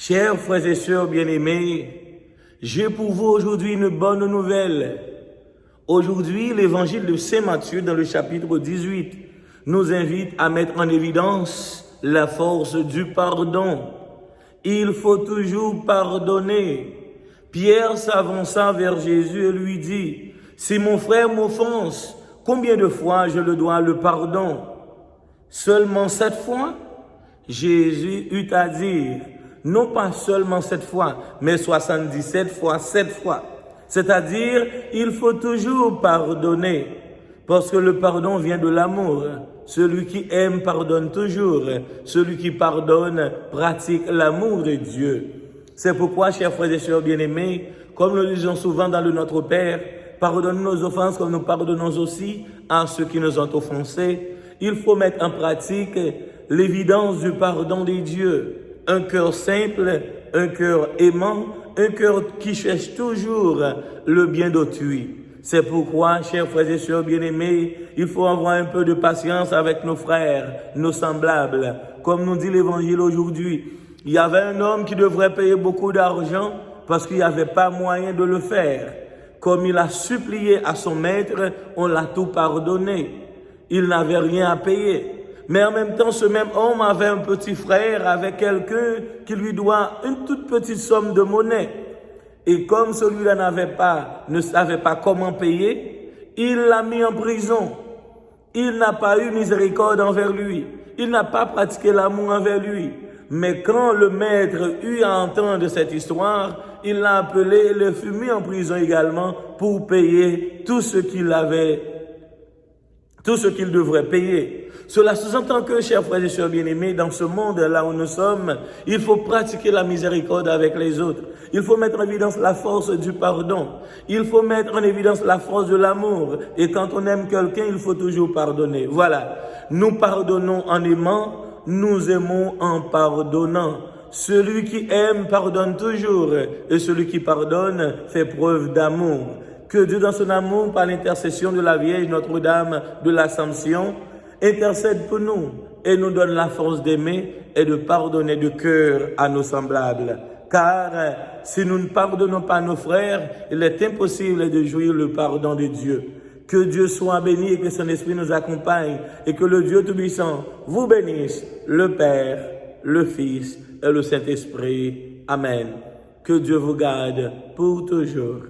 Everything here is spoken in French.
Chers frères et sœurs bien-aimés, j'ai pour vous aujourd'hui une bonne nouvelle. Aujourd'hui, l'évangile de Saint Matthieu dans le chapitre 18 nous invite à mettre en évidence la force du pardon. Il faut toujours pardonner. Pierre s'avança vers Jésus et lui dit, « Si mon frère m'offense, combien de fois je le dois le pardon? Seulement 7 fois? » Jésus eut à dire, non pas seulement 7 fois, mais 77 fois 7 fois. C'est-à-dire, il faut toujours pardonner, parce que le pardon vient de l'amour. Celui qui aime pardonne toujours. Celui qui pardonne pratique l'amour de Dieu. C'est pourquoi, chers frères et sœurs bien-aimés, comme nous le disons souvent dans le Notre Père, pardonne nos offenses comme nous pardonnons aussi à ceux qui nous ont offensés. Il faut mettre en pratique l'évidence du pardon des dieux. Un cœur simple, un cœur aimant, un cœur qui cherche toujours le bien d'autrui. C'est pourquoi, chers frères et sœurs bien-aimés, il faut avoir un peu de patience avec nos frères, nos semblables. Comme nous dit l'Évangile aujourd'hui, il y avait un homme qui devrait payer beaucoup d'argent parce qu'il n'y avait pas moyen de le faire. Comme il a supplié à son maître, on l'a tout pardonné. Il n'avait rien à payer. Mais en même temps, ce même homme avait un petit frère avec quelqu'un qui lui doit une toute petite somme de monnaie. Et comme celui-là ne savait pas comment payer, il l'a mis en prison. Il n'a pas eu miséricorde envers lui. Il n'a pas pratiqué l'amour envers lui. Mais quand le maître eut à entendre cette histoire, il l'a appelé et le fut mis en prison également pour payer tout ce qu'il devrait payer. Cela sous-entend que, chers frères et sœurs bien-aimés, dans ce monde-là où nous sommes, il faut pratiquer la miséricorde avec les autres. Il faut mettre en évidence la force du pardon. Il faut mettre en évidence la force de l'amour. Et quand on aime quelqu'un, il faut toujours pardonner. Voilà. Nous pardonnons en aimant, nous aimons en pardonnant. Celui qui aime pardonne toujours, et celui qui pardonne fait preuve d'amour. Que Dieu, dans son amour, par l'intercession de la Vierge Notre-Dame de l'Assomption, intercède pour nous et nous donne la force d'aimer et de pardonner de cœur à nos semblables. Car si nous ne pardonnons pas nos frères, il est impossible de jouir le pardon de Dieu. Que Dieu soit béni et que son esprit nous accompagne et que le Dieu Tout-Puissant vous bénisse, le Père, le Fils et le Saint-Esprit. Amen. Que Dieu vous garde pour toujours.